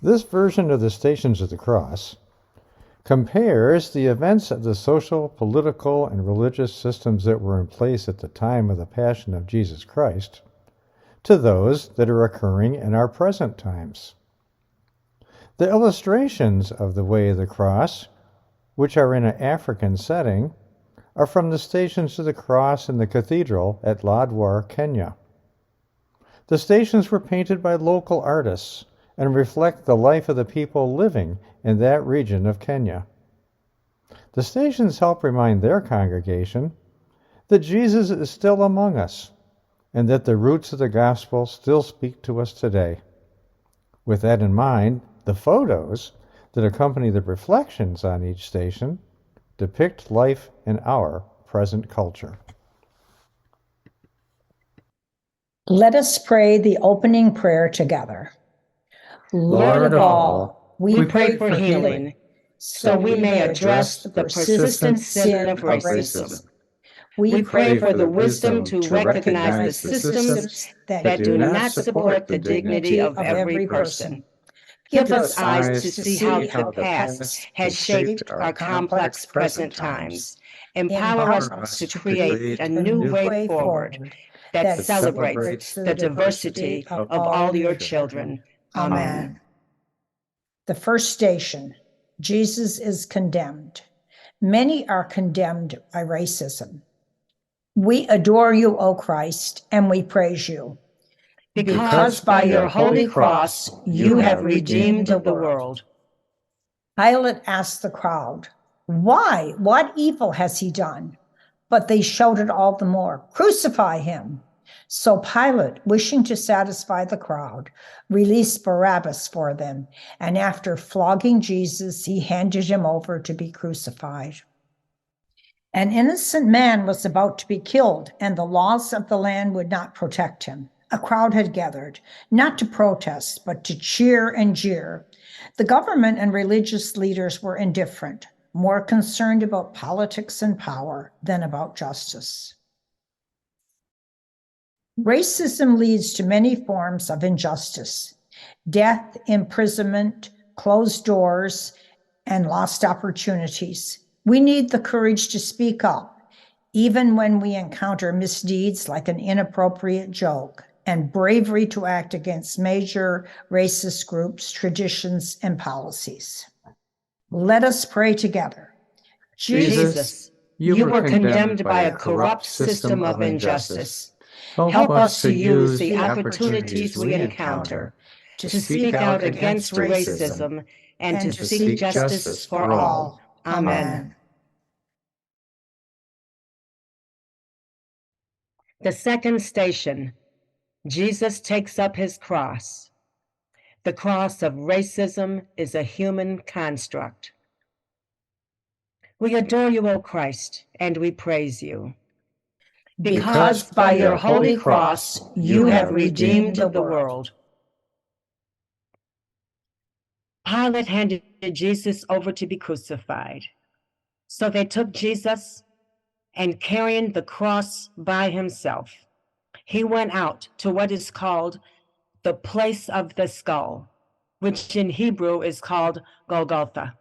This version of the Stations of the Cross compares the events of the social, political, and religious systems that were in place at the time of the Passion of Jesus Christ to those that are occurring in our present times. The illustrations of the Way of the Cross, which are in an African setting, are from the Stations of the Cross in the cathedral at Lodwar, Kenya. The stations were painted by local artists and reflect the life of the people living in that region of Kenya. The stations help remind their congregation that Jesus is still among us and that the roots of the gospel still speak to us today. With that in mind, the photos that accompany the reflections on each station depict life in our present culture. Let us pray the opening prayer together. Lord of all, we pray for healing, so we may address the persistent sin of racism. We pray for the wisdom to recognize the systems that do not support the dignity of every person. Give us eyes to see how the past has shaped our complex present times. Empower us to create a new way forward that celebrates the diversity of all your children. Amen. The first station, Jesus is condemned. Many are condemned by racism. We adore you, O Christ, and we praise you. Because by your holy cross you have redeemed the world. Pilate asked the crowd, "Why? What evil has he done?" But they shouted all the more, "Crucify him!" So Pilate, wishing to satisfy the crowd, released Barabbas for them, and after flogging Jesus, he handed him over to be crucified. An innocent man was about to be killed, and the laws of the land would not protect him. A crowd had gathered, not to protest, but to cheer and jeer. The government and religious leaders were indifferent, more concerned about politics and power than about justice. Racism leads to many forms of injustice: death, imprisonment, closed doors, and lost opportunities. We need the courage to speak up, even when we encounter misdeeds like an inappropriate joke, and bravery to act against major racist groups, traditions, and policies. Let us pray together. Jesus, you were condemned by a corrupt system of injustice. Help us to use the opportunities we encounter to speak out against racism and to seek justice for all. Amen. The second station, Jesus takes up his cross. The cross of racism is a human construct. We adore you, O Christ, and we praise you. Because by your holy cross you have redeemed the world. Pilate handed Jesus over to be crucified. So they took Jesus, and carrying the cross by himself, he went out to what is called the place of the skull, which in Hebrew is called Golgotha.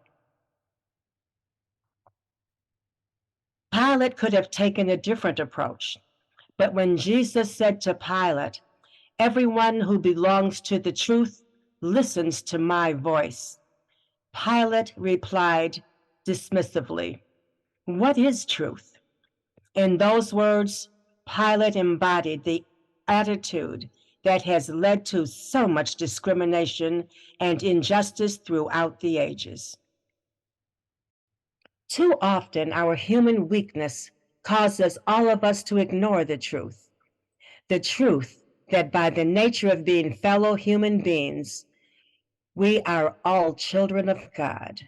Pilate could have taken a different approach, but when Jesus said to Pilate, "Everyone who belongs to the truth listens to my voice," Pilate replied dismissively, "What is truth?" In those words, Pilate embodied the attitude that has led to so much discrimination and injustice throughout the ages. Too often, our human weakness causes all of us to ignore the truth that by the nature of being fellow human beings, we are all children of God.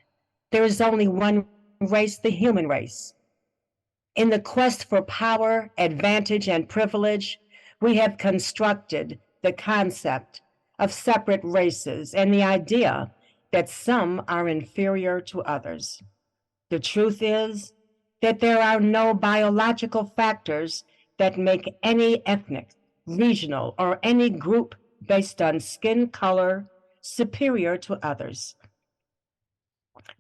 There is only one race, the human race. In the quest for power, advantage, and privilege, we have constructed the concept of separate races and the idea that some are inferior to others. The truth is that there are no biological factors that make any ethnic, regional, or any group based on skin color, superior to others.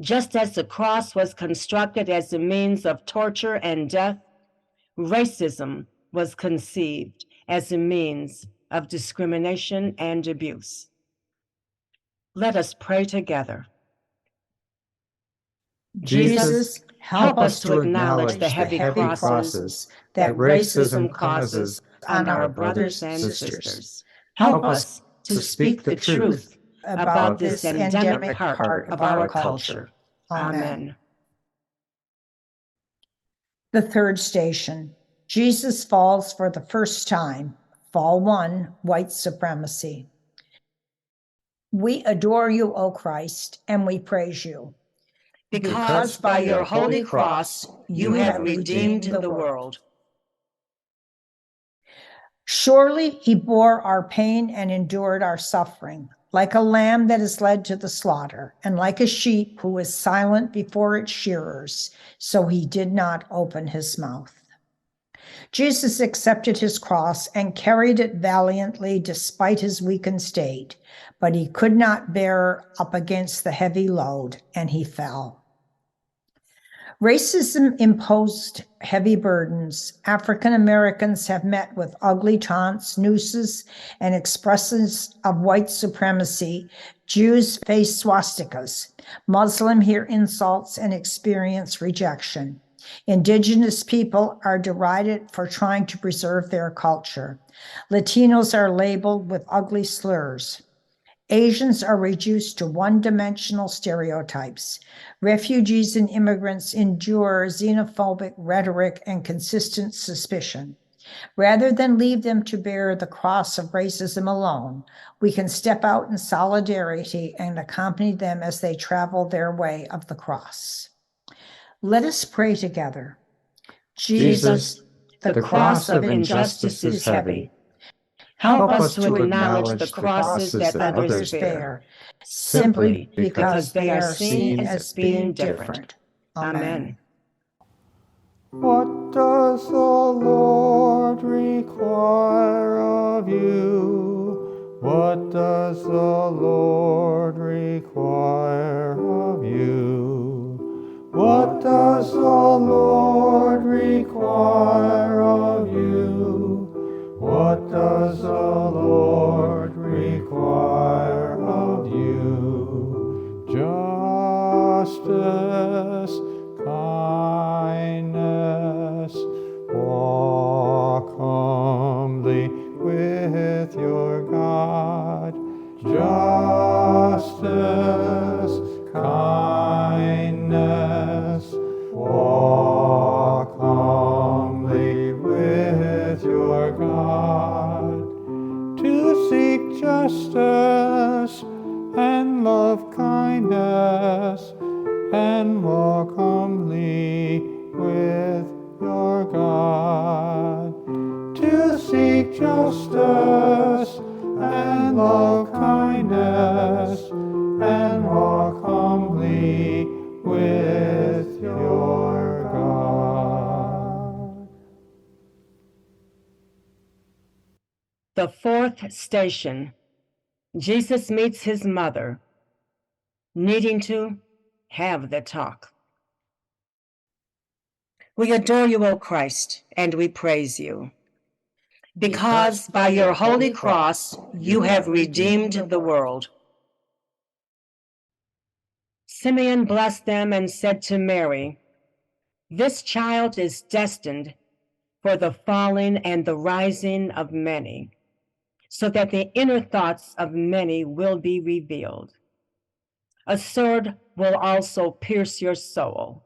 Just as the cross was constructed as a means of torture and death, racism was conceived as a means of discrimination and abuse. Let us pray together. Jesus, help us to acknowledge the heavy crosses crosses that racism causes on our brothers and sisters. Help us to speak the truth about this endemic part of our culture. Amen. The third station, Jesus falls for the first time. Fall 1, white supremacy. We adore you, O Christ, and we praise you. Because by your holy cross you have redeemed the world. Surely he bore our pain and endured our suffering, like a lamb that is led to the slaughter, and like a sheep who is silent before its shearers, so he did not open his mouth. Jesus accepted his cross and carried it valiantly despite his weakened state, but he could not bear up against the heavy load, and he fell. Racism imposed heavy burdens. African Americans have met with ugly taunts, nooses, and expressions of white supremacy. Jews face swastikas. Muslims hear insults and experience rejection. Indigenous people are derided for trying to preserve their culture. Latinos are labeled with ugly slurs. Asians are reduced to one-dimensional stereotypes. Refugees and immigrants endure xenophobic rhetoric and consistent suspicion. Rather than leave them to bear the cross of racism alone, we can step out in solidarity and accompany them as they travel their way of the cross. Let us pray together. Jesus, the cross of injustice is heavy. Help us to acknowledge the crosses that others bear, simply because they are seen as being different. Amen. What does the Lord require of you? What does the Lord require of you? What does the Lord require of you? What does the Lord require of you? Justice, kindness, walk humbly with your God. Justice, kindness, walk humbly with your God. To seek justice and love kindness and walk humbly with your God. To seek justice and love kindness and walk humbly with your God. The fourth station, Jesus meets his mother, needing to have the talk. We adore you, O Christ, and we praise you. Because by your holy cross you have redeemed the world. Simeon blessed them and said to Mary, "This child is destined for the falling and the rising of many, so that the inner thoughts of many will be revealed. A sword will also pierce your soul."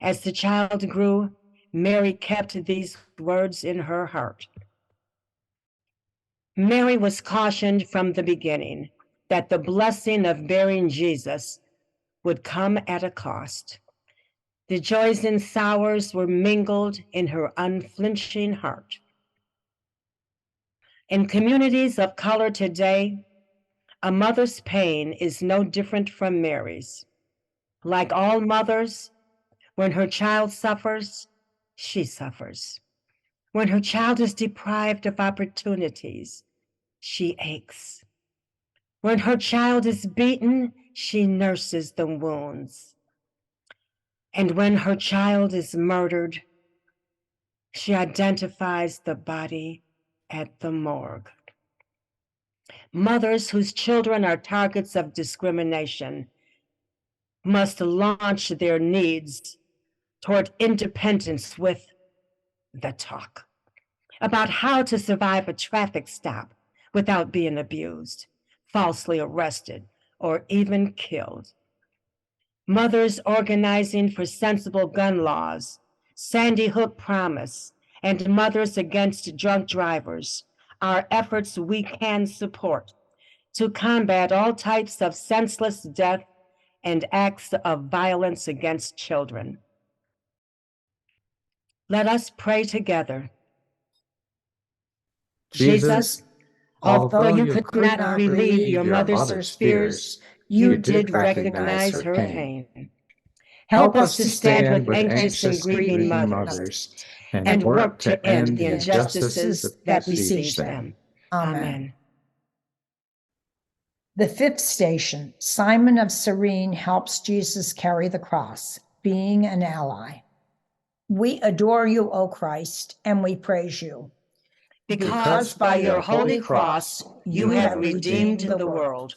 As the child grew, Mary kept these words in her heart. Mary was cautioned from the beginning that the blessing of bearing Jesus would come at a cost. The joys and sorrows were mingled in her unflinching heart. In communities of color today, a mother's pain is no different from Mary's. Like all mothers, when her child suffers, she suffers. When her child is deprived of opportunities, she aches. When her child is beaten, she nurses the wounds. And when her child is murdered, she identifies the body at the morgue. Mothers whose children are targets of discrimination must launch their needs toward independence with the talk about how to survive a traffic stop without being abused, falsely arrested, or even killed. Mothers organizing for sensible gun laws, Sandy Hook Promise, and Mothers Against Drunk Drivers are efforts we can support to combat all types of senseless death and acts of violence against children. Let us pray together. Jesus, although you could not relieve your mother's fears, you did recognize her pain. Help us to stand with anxious and grieving mothers and work to end the injustices that besiege them. Amen. The fifth station, Simon of Cyrene helps Jesus carry the cross, being an ally. We adore you, O Christ, and we praise you. Because by your holy cross, you have redeemed the world.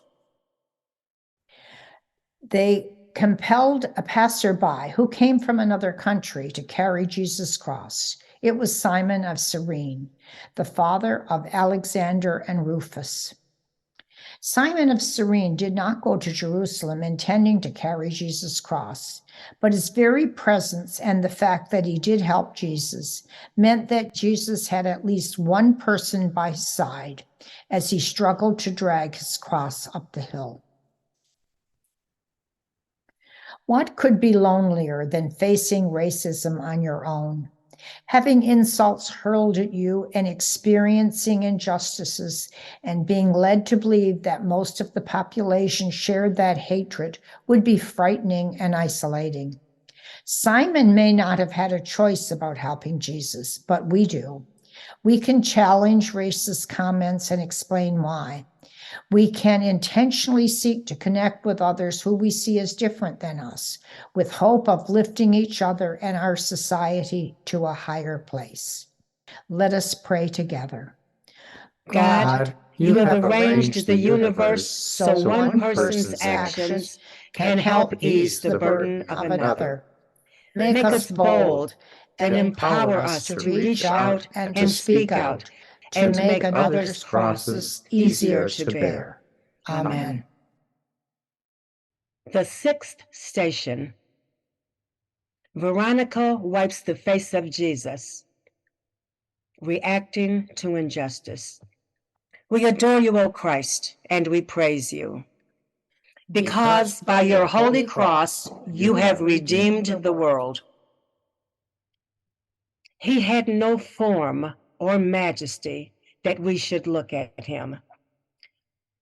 They compelled a passerby who came from another country to carry Jesus' cross. It was Simon of Cyrene, the father of Alexander and Rufus. Simon of Cyrene did not go to Jerusalem intending to carry Jesus' cross, but his very presence and the fact that he did help Jesus meant that Jesus had at least one person by his side as he struggled to drag his cross up the hill. What could be lonelier than facing racism on your own? Having insults hurled at you and experiencing injustices and being led to believe that most of the population shared that hatred would be frightening and isolating. Simon may not have had a choice about helping Jesus, but we do. We can challenge racist comments and explain why. We can intentionally seek to connect with others who we see as different than us, with hope of lifting each other and our society to a higher place. Let us pray together. God, you have arranged the universe so one person's actions can help ease the burden of another. Make us bold and empower us to reach out and speak out and to make others' crosses easier to bear. Amen. The sixth station. Veronica wipes the face of Jesus, reacting to injustice. We adore you, O Christ, and we praise you. Because by your holy cross, you have redeemed the world. He had no form or majesty that we should look at him.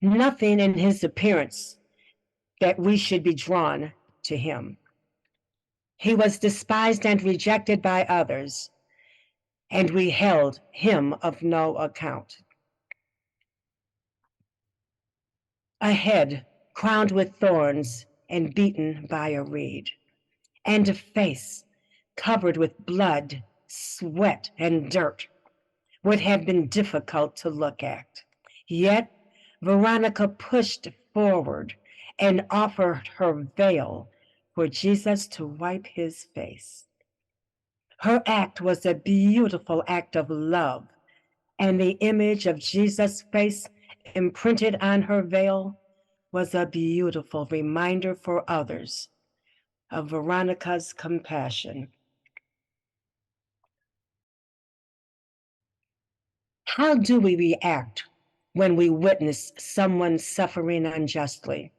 Nothing in his appearance that we should be drawn to him. He was despised and rejected by others, and we held him of no account. A head crowned with thorns and beaten by a reed, and a face covered with blood, sweat, and dirt would have been difficult to look at. Yet Veronica pushed forward and offered her veil for Jesus to wipe his face. Her act was a beautiful act of love, and the image of Jesus' face imprinted on her veil was a beautiful reminder for others of Veronica's compassion. How do we react when we witness someone suffering unjustly?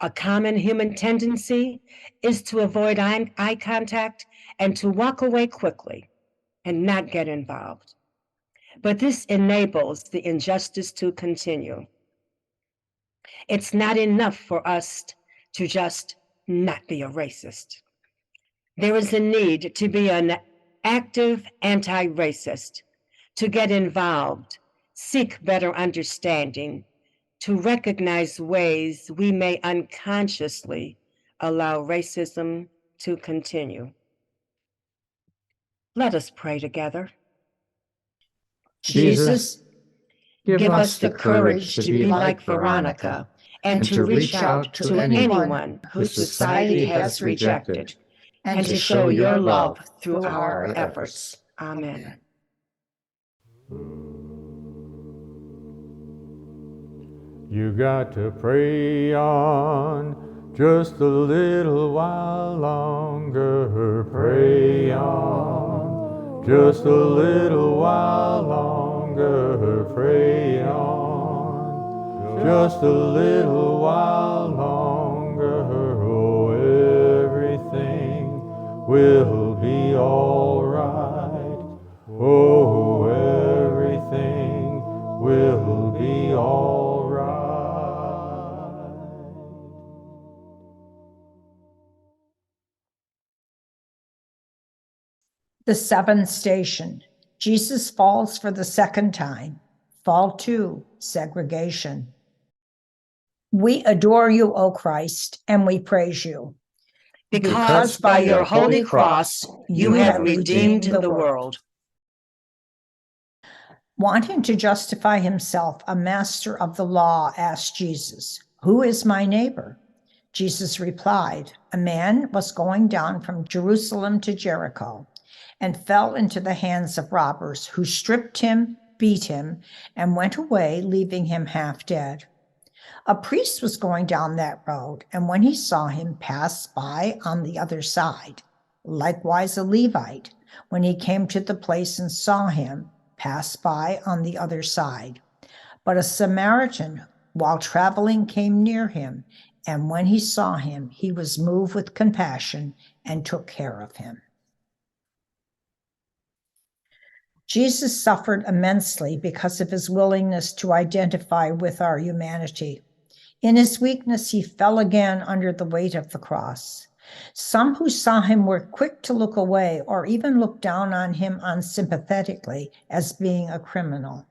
A common human tendency is to avoid eye contact and to walk away quickly and not get involved. But this enables the injustice to continue. It's not enough for us to just not be a racist. There is a need to be an active anti-racist, to get involved, seek better understanding, to recognize ways we may unconsciously allow racism to continue. Let us pray together. Jesus, Give us the courage to be like Veronica and to reach out to anyone who society has rejected, and to show your love through our efforts. Amen. You got to pray on just a little while longer. Pray on just a little while longer. Pray on just a little while longer. Oh, everything will be all right. Oh, everything will be all right. The seventh station. Jesus falls for the second time. Fall 2, segregation. We adore you, O Christ, and we praise you. Because by your holy cross you have redeemed the world. Wanting to justify himself, a master of the law asked Jesus, "Who is my neighbor?" Jesus replied, "A man was going down from Jerusalem to Jericho and fell into the hands of robbers who stripped him, beat him, and went away, leaving him half dead. A priest was going down that road, and when he saw him, passed by on the other side. Likewise, a Levite, when he came to the place and saw him, passed by on the other side. But a Samaritan, while traveling, came near him, and when he saw him, he was moved with compassion and took care of him." Jesus suffered immensely because of his willingness to identify with our humanity. In his weakness, he fell again under the weight of the cross. Some who saw him were quick to look away or even look down on him unsympathetically as being a criminal.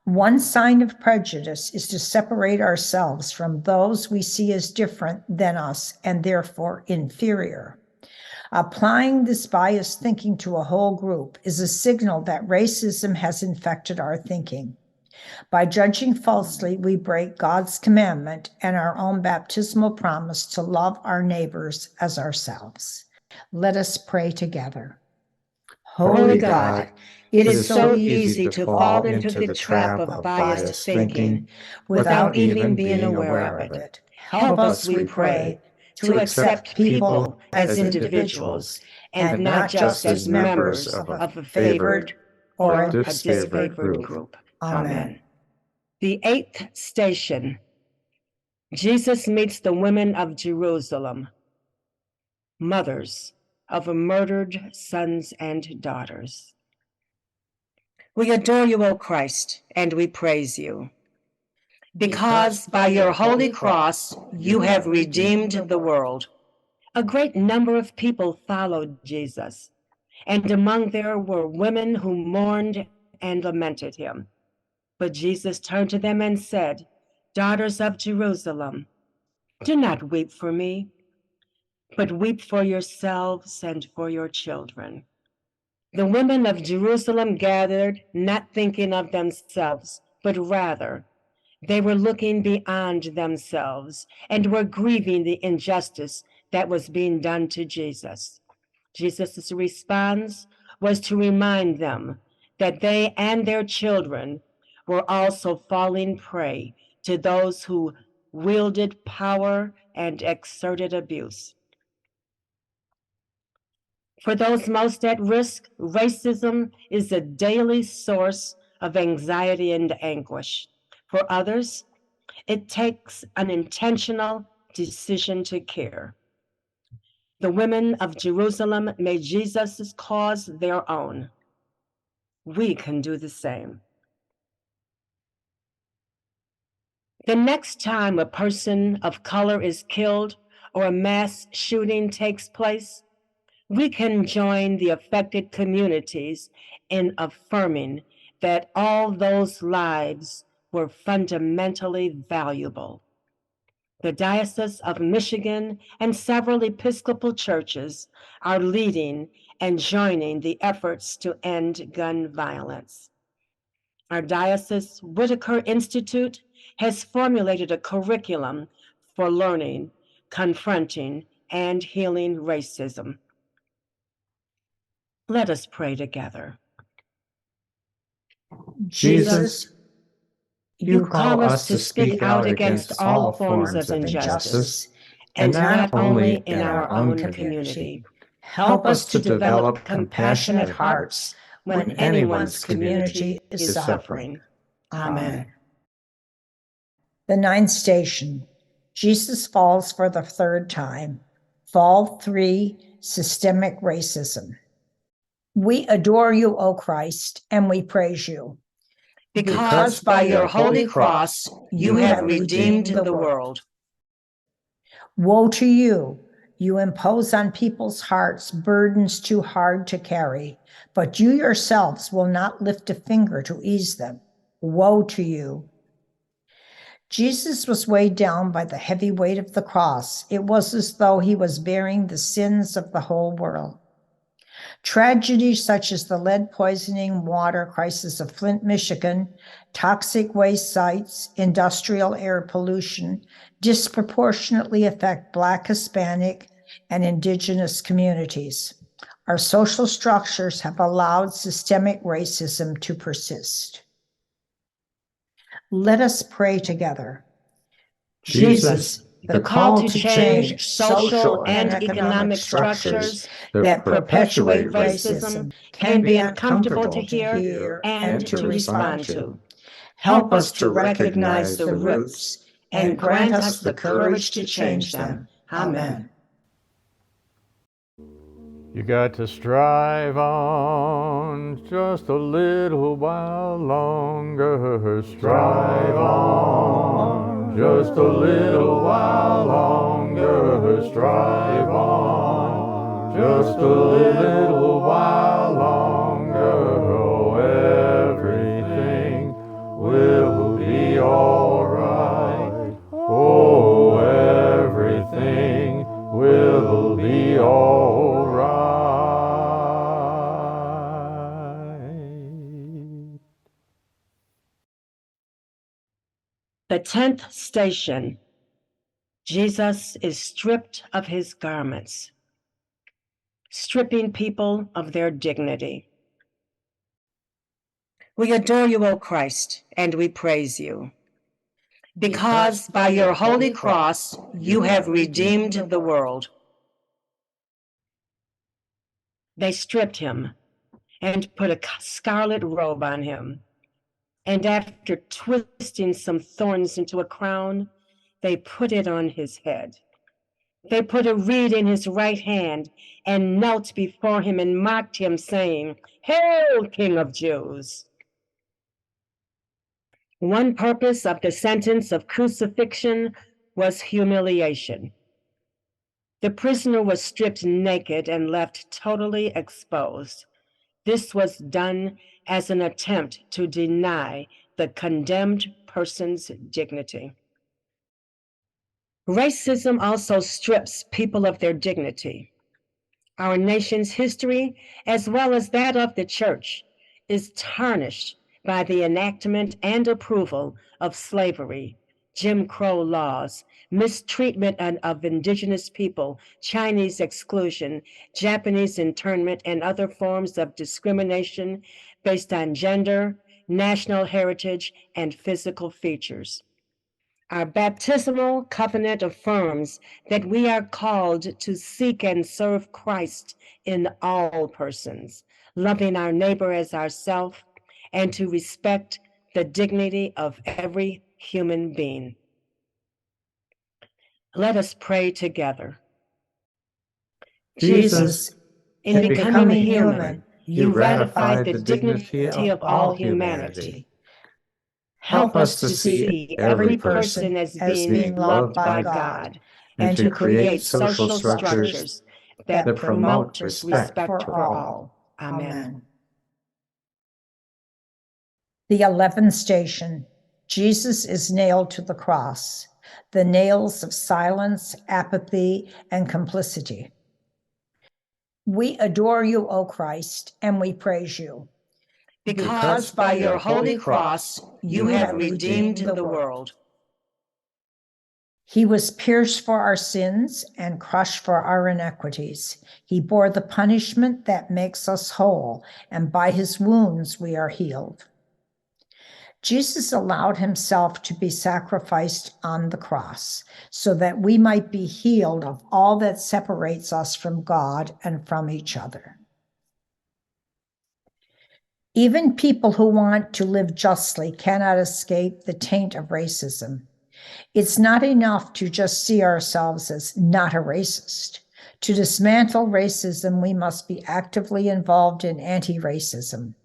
One sign of prejudice is to separate ourselves from those we see as different than us and therefore inferior. Applying this biased thinking to a whole group is a signal that racism has infected our thinking. By judging falsely, we break God's commandment and our own baptismal promise to love our neighbors as ourselves. Let us pray together. Holy God, it is so easy to fall into the trap of biased thinking without even being aware of it. Help us, we pray, to accept people as individuals and not just as members of a favored or a disfavored group. Amen. The eighth station. Jesus meets the women of Jerusalem, mothers of murdered sons and daughters. We adore you, O Christ, and we praise you. Because by your holy cross you have redeemed the world. A great number of people followed Jesus, and among there were women who mourned and lamented him. But Jesus turned to them and said, "Daughters of Jerusalem, do not weep for me, but weep for yourselves and for your children." The women of Jerusalem gathered, not thinking of themselves, but rather they were looking beyond themselves and were grieving the injustice that was being done to Jesus. Jesus' response was to remind them that they and their children were also falling prey to those who wielded power and exerted abuse. For those most at risk, racism is a daily source of anxiety and anguish. For others, it takes an intentional decision to care. The women of Jerusalem made Jesus' cause their own. We can do the same. The next time a person of color is killed or a mass shooting takes place, we can join the affected communities in affirming that all those lives were fundamentally valuable. The Diocese of Michigan and several Episcopal churches are leading and joining the efforts to end gun violence. Our Diocese Whitaker Institute has formulated a curriculum for learning, confronting, and healing racism. Let us pray together. Jesus, you call us to speak out against all forms of injustice, and not only in our own community. Help us to develop compassionate hearts when anyone's community is suffering. Amen. The ninth station, Jesus falls for the third time. Fall 3, systemic racism. We adore you, O Christ, and we praise you. Because by your holy cross you have redeemed the world. Woe to you! You impose on people's hearts burdens too hard to carry, but you yourselves will not lift a finger to ease them. Woe to you! Jesus was weighed down by the heavy weight of the cross. It was as though he was bearing the sins of the whole world. Tragedies such as the lead poisoning water crisis of Flint, Michigan, toxic waste sites, industrial air pollution disproportionately affect Black, Hispanic, and Indigenous communities. Our social structures have allowed systemic racism to persist. Let us pray together. Jesus, the call to change social and economic structures that perpetuate racism can be uncomfortable to hear and to respond to. Help us to recognize the roots and grant us the courage to change them. Amen. You got to strive on just a little while longer. Strive on just a little while longer. Strive on just a little while longer. Oh, everything will be all right. Oh, everything will be all right. The 10th station, Jesus is stripped of his garments, stripping people of their dignity. We adore you, O Christ, and we praise you. Because by your holy cross you have redeemed the world. They stripped him and put a scarlet robe on him. And after twisting some thorns into a crown, they put it on his head. They put a reed in his right hand and knelt before him and mocked him, saying, "Hail, King of Jews!" One purpose of the sentence of crucifixion was humiliation. The prisoner was stripped naked and left totally exposed. This was done as an attempt to deny the condemned person's dignity. Racism also strips people of their dignity. Our nation's history, as well as that of the church, is tarnished by the enactment and approval of slavery, Jim Crow laws, mistreatment of indigenous people, Chinese exclusion, Japanese internment, and other forms of discrimination based on gender, national heritage, and physical features. Our baptismal covenant affirms that we are called to seek and serve Christ in all persons, loving our neighbor as ourselves, and to respect the dignity of every human being. Let us pray together. Jesus, in becoming human, you ratified the dignity of all humanity. Help us to see every person as being loved by God and to create social structures that promote respect for all. Amen. The 11th station, Jesus is nailed to the cross, the nails of silence, apathy, and complicity. We adore you, O Christ, and we praise you. Because by your holy cross you have redeemed the world. He was pierced for our sins and crushed for our iniquities. He bore the punishment that makes us whole, and by his wounds we are healed. Jesus allowed himself to be sacrificed on the cross so that we might be healed of all that separates us from God and from each other. Even people who want to live justly cannot escape the taint of racism. It's not enough to just see ourselves as not a racist. To dismantle racism, we must be actively involved in anti-racism.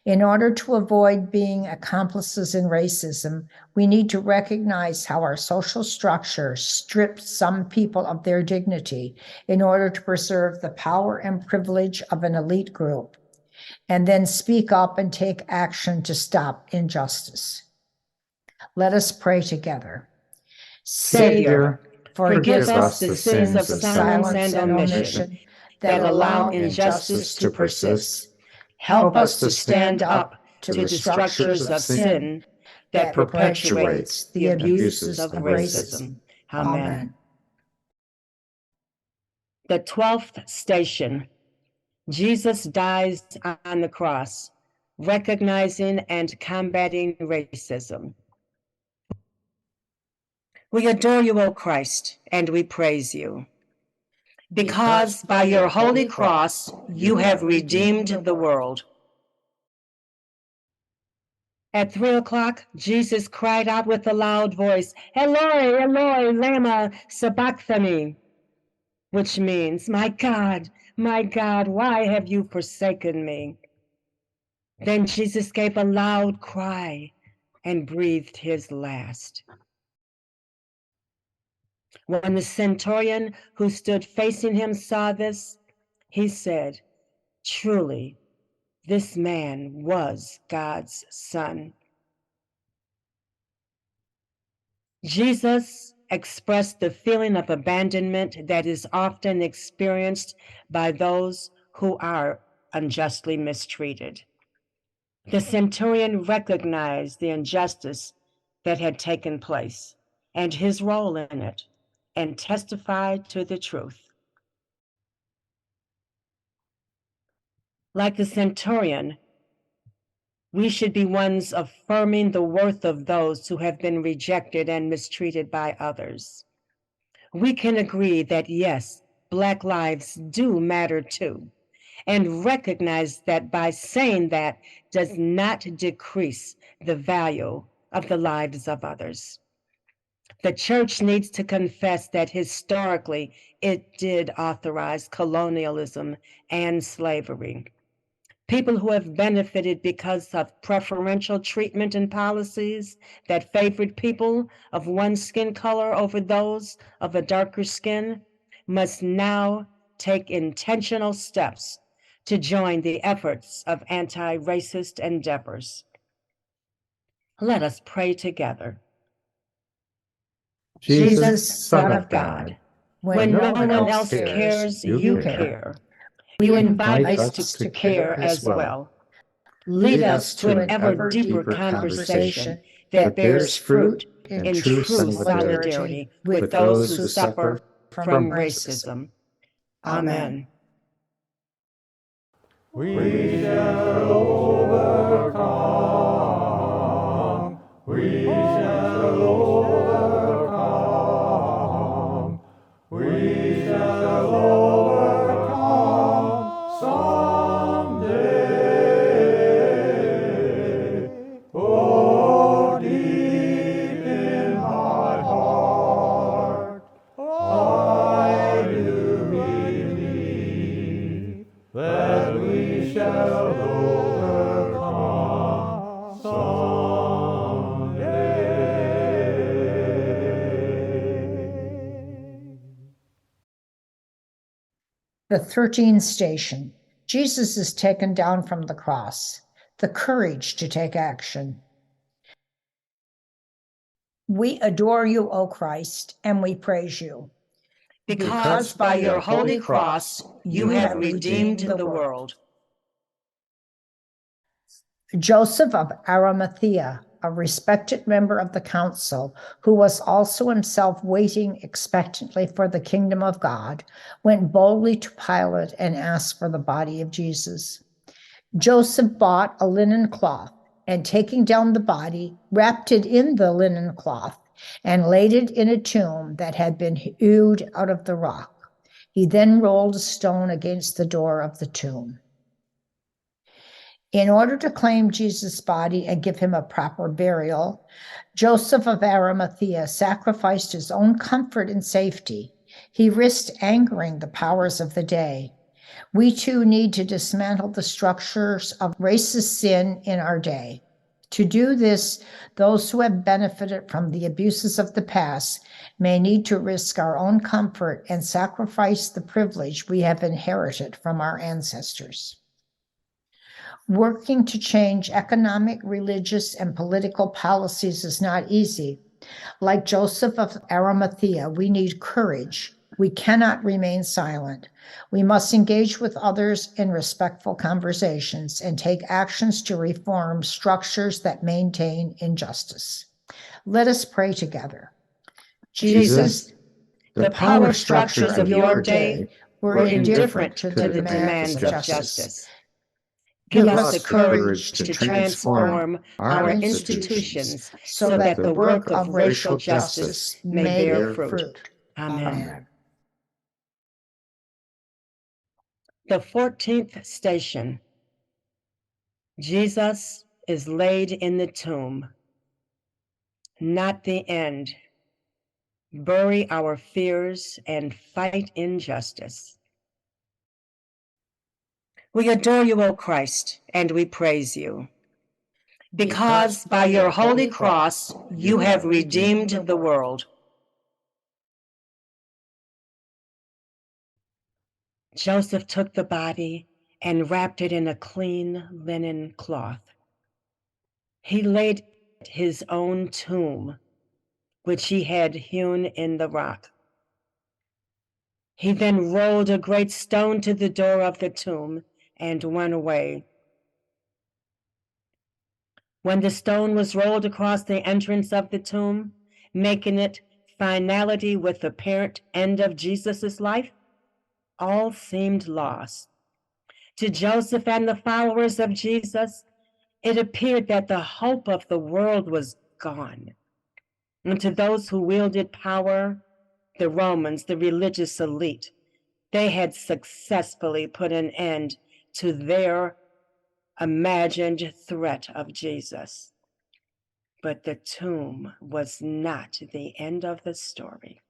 In order to avoid being accomplices in racism, we need to recognize how our social structure stripped some people of their dignity in order to preserve the power and privilege of an elite group, and then speak up and take action to stop injustice. Let us pray together. Savior, forgive us the sins of silence and omission that allow injustice to persist. Help us to stand up to the structures of sin that perpetuates the abuses of racism. Amen. The 12th station. Jesus dies on the cross, recognizing and combating racism. We adore you, O Christ, and we praise you. Because by your holy cross you have redeemed the world. At 3 o'clock, Jesus cried out with a loud voice, Eloi, Eloi, lama sabachthani, which means, my God, why have you forsaken me? Then Jesus gave a loud cry and breathed his last. When the centurion who stood facing him saw this, he said, truly, this man was God's son. Jesus expressed the feeling of abandonment that is often experienced by those who are unjustly mistreated. The centurion recognized the injustice that had taken place and his role in it, and testified to the truth. Like the centurion, we should be ones affirming the worth of those who have been rejected and mistreated by others. We can agree that yes, Black lives do matter too, and recognize that by saying that does not decrease the value of the lives of others. The church needs to confess that historically it did authorize colonialism and slavery. People who have benefited because of preferential treatment and policies that favored people of one skin color over those of a darker skin must now take intentional steps to join the efforts of anti-racist endeavors. Let us pray together. Jesus, Son of God, when no one else cares, you care. You invite us to care as well. Lead us to an ever deeper conversation that bears fruit in true solidarity with those who suffer from racism. Amen. We shall overcome. We shall overcome. We shall overcome someday. Oh, deep in my heart, I do believe that we shall overcome someday. The 13th station. Jesus is taken down from the cross. The courage to take action. We adore you, O Christ, and we praise you. Because by your holy cross you have redeemed the world. Joseph of Arimathea, a respected member of the council, who was also himself waiting expectantly for the kingdom of God, went boldly to Pilate and asked for the body of Jesus. Joseph bought a linen cloth, and taking down the body, wrapped it in the linen cloth, and laid it in a tomb that had been hewed out of the rock. He then rolled a stone against the door of the tomb. In order to claim Jesus' body and give him a proper burial, Joseph of Arimathea sacrificed his own comfort and safety. He risked angering the powers of the day. We too need to dismantle the structures of racist sin in our day. To do this, those who have benefited from the abuses of the past may need to risk our own comfort and sacrifice the privilege we have inherited from our ancestors. Working to change economic, religious, and political policies is not easy. Like Joseph of Arimathea, we need courage. We cannot remain silent. We must engage with others in respectful conversations and take actions to reform structures that maintain injustice. Let us pray together. Jesus, the power structures of your day were indifferent to the demands of justice. Give us the courage to transform our institutions so that the work of racial justice may bear fruit. Amen. The 14th station. Jesus is laid in the tomb. Not the end. Bury our fears and fight injustice. We adore you, O Christ, and we praise you. Because by your holy cross you have redeemed the world. Joseph took the body and wrapped it in a clean linen cloth. He laid his own tomb, which he had hewn in the rock. He then rolled a great stone to the door of the tomb and went away. When the stone was rolled across the entrance of the tomb, making it finality with the apparent end of Jesus' life, all seemed lost. To Joseph and the followers of Jesus, it appeared that the hope of the world was gone. And to those who wielded power, the Romans, the religious elite, they had successfully put an end to their imagined threat of Jesus. But the tomb was not the end of the story.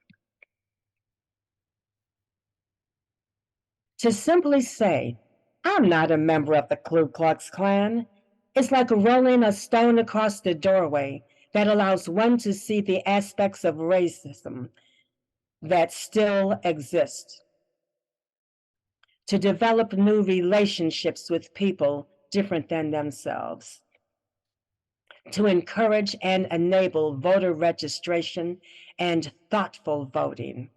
To simply say, I'm not a member of the Ku Klux Klan, is like rolling a stone across the doorway that allows one to see the aspects of racism that still exist, to develop new relationships with people different than themselves, to encourage and enable voter registration and thoughtful voting,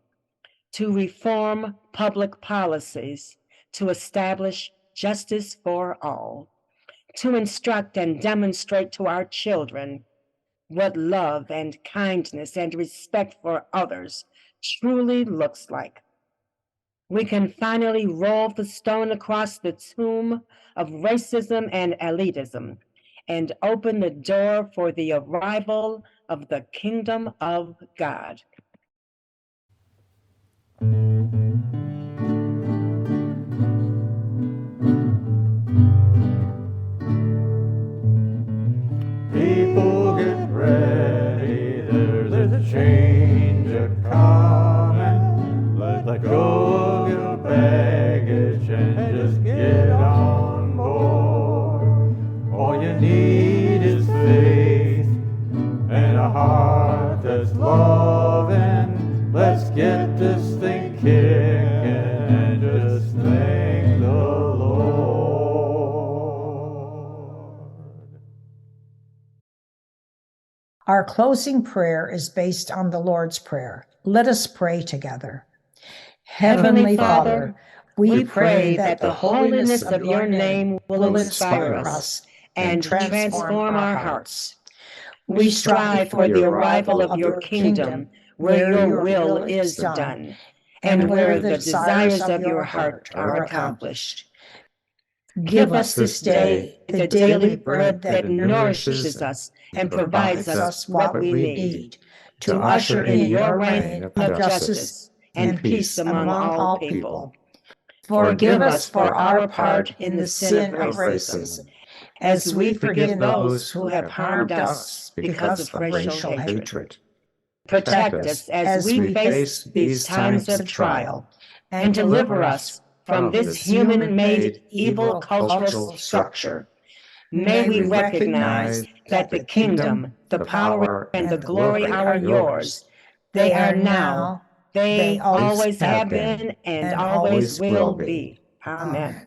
to reform public policies, to establish justice for all, to instruct and demonstrate to our children what love and kindness and respect for others truly looks like. We can finally roll the stone across the tomb of racism and elitism and open the door for the arrival of the kingdom of God. People get ready, there's a change a-coming. Let go of your baggage and just get on board. All you need is faith and a heart that's loving. Let's get this thing kicking and just thank the Lord. Our closing prayer is based on the Lord's Prayer. Let us pray together. Heavenly Father, we pray that the holiness of your name will inspire us and transform our hearts. We strive for the arrival of your kingdom, where your will is done, and where the desires of your heart are accomplished. Give us this day the daily bread that nourishes us and provides us what we need to usher in your reign of justice and peace among all people. Forgive us for our part in the sin of racism, as we forgive those who have harmed us because of racial hatred. Protect us as we face these times of trial, and deliver us from this human-made evil cultural structure. May we recognize that the kingdom, the power, and the glory are yours. They are now, they always have been, and always will be. Amen.